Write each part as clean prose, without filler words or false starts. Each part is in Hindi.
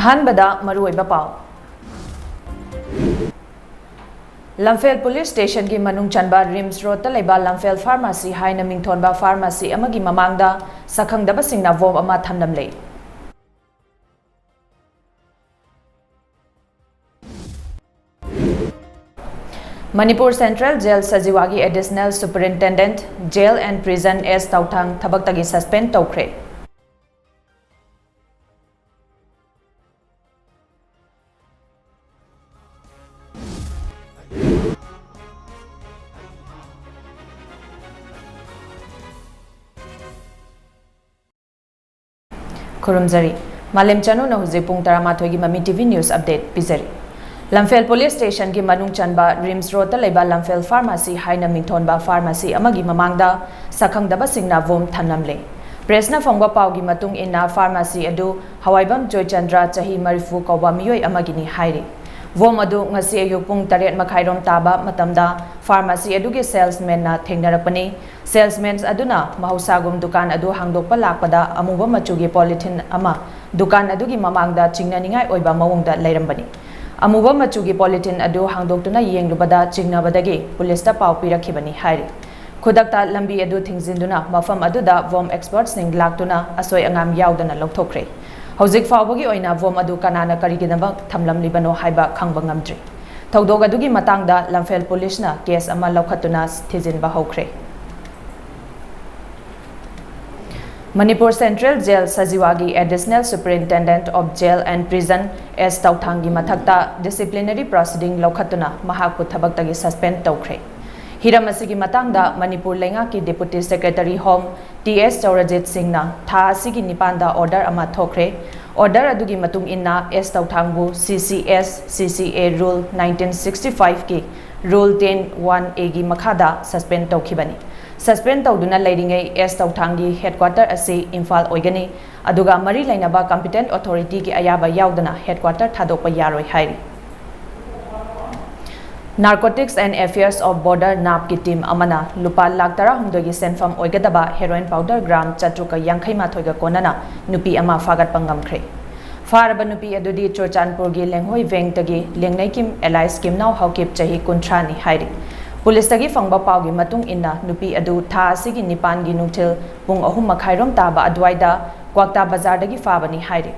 अहानबदा मरुओइबा पाव लमफेल पुलिस स्टेशन की मनुंग चनबा रिम्स रोड ता लेबा लमफेल फार्मेसी हाइना मिंगथोनबा फार्मेसी अमगी ममांगदा सखंगदबा सिंगना वोम अमा थमलमले मणिपुर सेंट्रल जेल सजीवागी additional superintendent jail and prison S Touthang थबक्तगी सस्पेंड तौख्रे खुरुमजरी मालेम चानू न हुजे पुंग 12 की ममी टीवी न्यूज अपडेट पिजरी लमफेल पुलिस स्टेशन की मनुंग चनबा रिम्स रोड ता लेबा लमफेल फार्मेसी हाइना मिंगथोनबा फार्मेसी अमगी ममांगदा सखंगदबा सिंगना वोम थनमले प्रेसना फोंगबा पावगी मतुंग इन्ना फार्मेसी अदु हवाइबम जयचंद्र चाही मरिफु कौबा मियोय अमगिनी हाइरे वोम अदु ngasi ayuk pung 8 makhairom taba matamda pharmacy adugi salesman na thengnarakpani salesmen aduna mahusagum dukan adu hangdokpa lakpada amuba machugi polythene ama dukan adugi mamangda chingnaningai oiba mawongda leirambani amuba machugi polythene adu hangdoktuna yenglubada chingnabadagi police ta paw pirakhibani hairi khudakta lambi adu thingzinduna mafam aduda vom experts ning laktuna asoi angam yaudana lokthokre हौजिक फावबगी ओइना वोम अदु कानाना करिगिदबक थमलमलिबनो हाइबा खंगबा ngamdri थौदोग अदुगी मतंगदा लमफेल पुलिसना केस अमा लौखतुना थिजिनबा हौख्रे मणिपुर सेंट्रल जेल सजीवागी additional superintendent of jail and prison S तौथांगी मथक्ता डिसिप्लिनरी प्रोसीडिंग लौखतुना महाकु थबक्तगी सस्पेंड तौख्रे हिरम असिगी मतंगदा मणिपुर लेंगा की deputy secretary home TS Chourajit सिंहना था असिगी निपांदा ऑर्डर अमा थोख्रे ऑर्डर अदुगी मतुंग इन्ना एस तौथांगबु सीसीएस सीसीए रूल 1965 की रूल 10(1)A गी मखादा सस्पेंड तौखिबनी सस्पेंड तौदुना लेरिंगे एस तौथांगी हेडक्वार्टर असे इम्फाल ओइगनी अदुगा मरी लेनबा कॉम्पिटेंट अथॉरिटी की अयाबा याउदना हेडक्वार्टर थादोकपा यारोय हाइरि narcotics and affairs of border नाप की टीम अमना लुपा लाख 10 की सेंफम ओइगदबा हेरोइन पाउडर ग्राम 428 कोनना नुपी अमा फागत पंगमख्रे फारब नुपी अदुदी चोरचानपुर की लेंगहोई वेंगतगी लेंगनै किम एलाइ स्कीम नाउ हाउकिप चही 19 नि हाइरि पुलिस तगी फंगबा पावगी मतुंग इन्ना नुपी अदु था असिगी निपान गी नुथिल पुंग 3 मखाइरोम ताबा अद्वाइदा क्वाक्ता बाजार दगी फाबनी हाइरि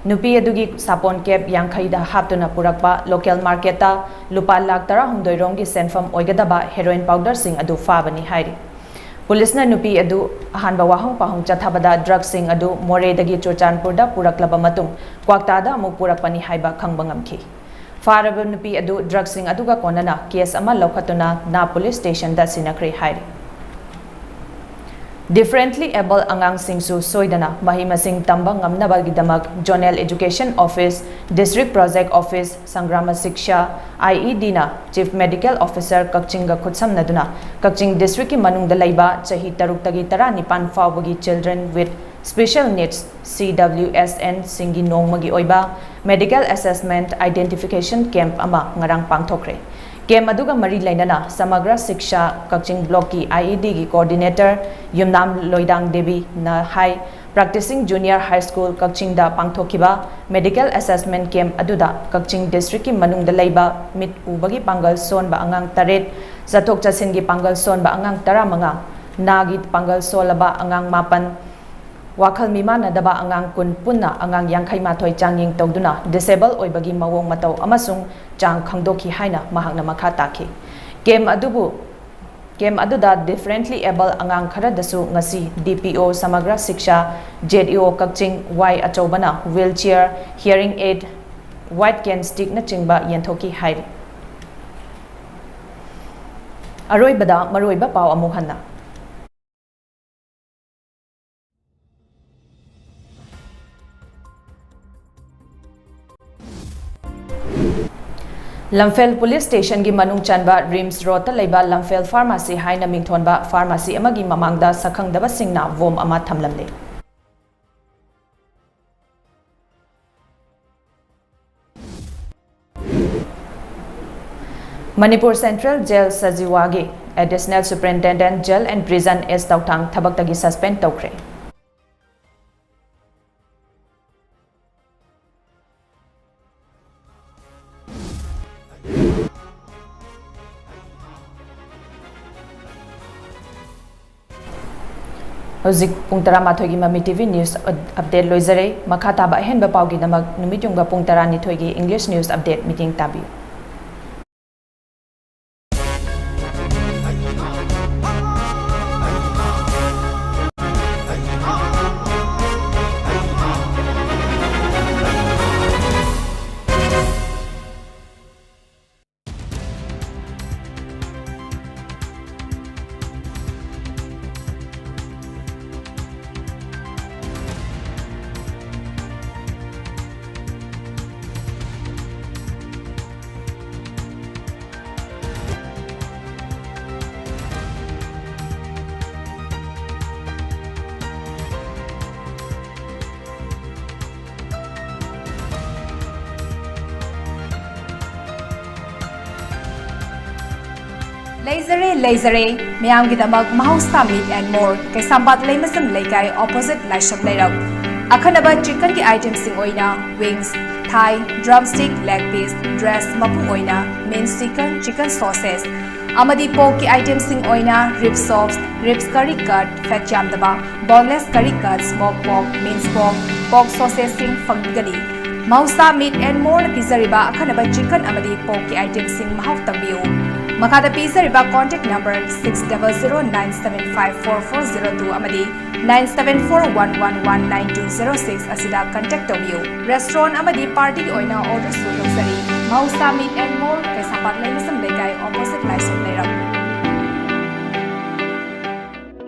नुपी अदुगी सापोन केप यांखैदा हापतुना पुरकपा लोकल मार्केटा लुपा लाख 10 रोम की सेंफम ओइगदबा हेरोइन पाउडर सिंग अदु फाबनी हाइरि पुलिसना नुपी अदु अहानबा वाहंग पाहुंग चथाबदा ड्रग सिंग अदु मोरेदगी चोरचानपुरदा पुरकलबा मतुंग क्वाक्तादा अमुक पुरकपनी हाइबा खंगबंगमखी फारब नुपी अदु ड्रग सिंग अदुगा कोनना केस अमा लौखतुना ना पुलिस स्टेशन दा सिनखरे हाइरि डिफरेंटली एबल अंगांग सिंगसु सोइदना मही मसिंग तंबा ngamnabagidamag zonal education office district project office Samagra Shiksha IED ना चीफ मेडिकल ऑफिसर कक्चिंग खुदसमनदुना कक्चिंग डिस्ट्रिक्ट की मनुंग दलाइबा चही 6 तगी 19 फावबगी children with special needs CWSN सिंगी नोंगमगी ओइबा मेडिकल असेसमेंट आइडेंटिफिकेशन कैंप अमा ngarang पांगथोखरे केम अदुगा मरी लेनना समग्र शिक्षा कक्चिंग ब्लॉक की आईईडी की कोऑर्डिनेटर युमनाम लोइदांग देवी न high practising junior high school Kakching दा पांगथोखिबा मेडिकल असेसमेंट कैंप अदुदा कक्चिंग डिस्ट्रिक्ट की मनुंग दलाइबा मिट उबगी पांगल सोनबा अंगांग 3 जथोक चसिन की पांगल सोनबा अंगांग 15 नागी पांगल सोलबा अंगांग 9 वाखल मिमानदबा अंगांग कुन पुन्ना अंगांग यांखै माथोय चांगिंग तौदुना डिसेबल ओइबगी मवोंग मतौ अमसुंग चांग खंगदोखी हाइना महांगना मखा ताखी केम अदुदा डिफरेंटली एबल अंगांग खरदसु ngasi DPO Samagra Shiksha JDO Kakching वाई अचौबना wheelchair hearing aid white cane stick न चिंगबा यंथोकी हाइरि अरोइबदा मरोइबा पाव अमुक हन्ना लमफेल पुलिस स्टेशन की मनुंग चनबा रिम्स रोड ता लेबा लमफेल फार्मेसी हाइना मिंगथोनबा फार्मेसी अमगी ममांगदा सखंगदबा सिंगना वोम अमा थमलमले मणिपुर सेंट्रल जेल सजीवागी additional superintendent jail and prison S Touthang थबक्तगी सस्पेंड तौख्रे Hozik pung tara mathogi MAMI TV News Update loizare makha taba henba paugi damak numitungba pung tara ni thogi English News Update meeting tabi. Lasery, Miam Gidamak, Mahousa Meat and More, Kesambat Lamasam Laikai, opposite Lasham Lerab. Akanaba chicken ki items sing oina, wings, thigh, drumstick, leg piece, dress, mapu oina, minced chicken sauces. Amadi pork ki items sing oina, rib sauce, ribs curry cut, fat jamdaba, boneless curry cut, smoked pork, minced pork sauces sing fanggali. Mahousa Meat and More Pizariba, Akanaba chicken amadi pork ki items sing Mahou Tambiu. Makada Pizza Riba contact number 600-975-4402 amadi 974-111-9206 asida contact you. Restaurant amadi party oina order su luxury. Mahousa Meat and More Kesambat Laimasam Lekai opposite Lysum Leram.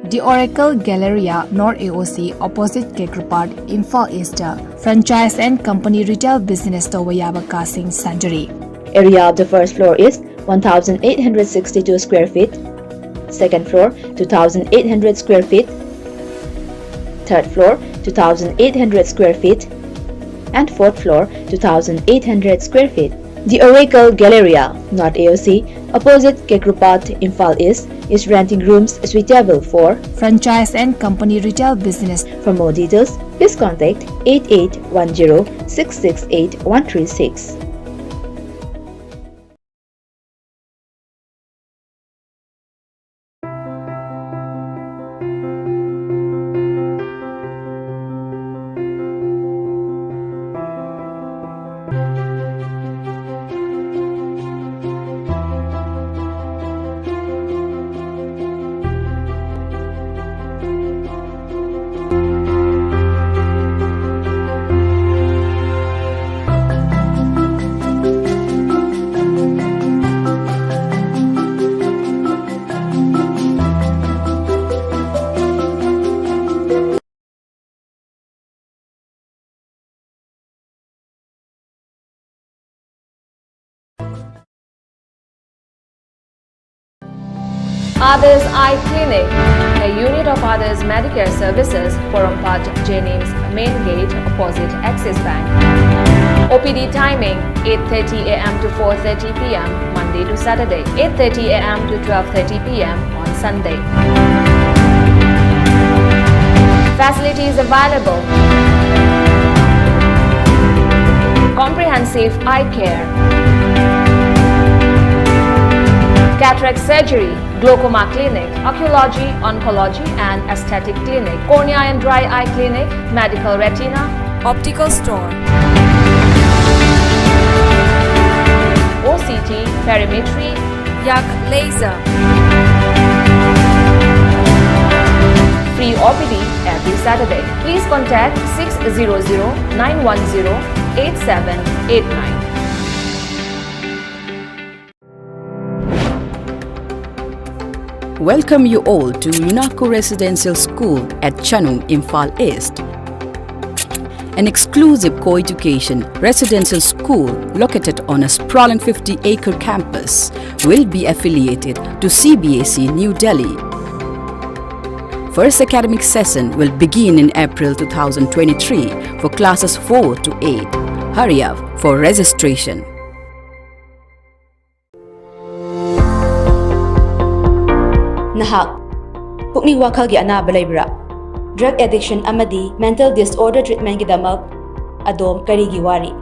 The Oracle Galleria Nord AOC opposite Kekrupad Imphal East franchise and company retail business to Wayaba Casing Sanjari. Area of the first floor is 1,862 square feet, second floor 2,800 square feet, third floor 2,800 square feet, and fourth floor 2,800 square feet. The Oracle Galleria, not AOC, opposite Kekrupat, Imphal East, is renting rooms suitable for franchise and company retail business. For more details, please contact 8810-668-136. Others Eye Clinic, a unit of Others Medicare Services, Porompat Jennings Main Gate opposite Axis Bank. OPD timing 8:30 a.m. to 4:30 p.m. Monday to Saturday, 8:30 a.m. to 12:30 p.m. on Sunday. Facilities available: comprehensive eye care, cataract surgery, glaucoma clinic, oncology, oncology and aesthetic clinic, cornea and dry eye clinic, medical retina, optical store, OCT, perimetry, yak laser. Free OPD every Saturday. Please contact 600-910-8789. Welcome you all to UNACO Residential School at CHANU, Imphal East. An exclusive co-education residential school located on a sprawling 50-acre campus will be affiliated to CBSE New Delhi. First academic session will begin in April 2023 for classes 4 to 8. Hurry up for registration. Nahak, pukning wakal gi anaba laibra. Drug addiction amadi mental disorder treatment gidamak adom karigi wari.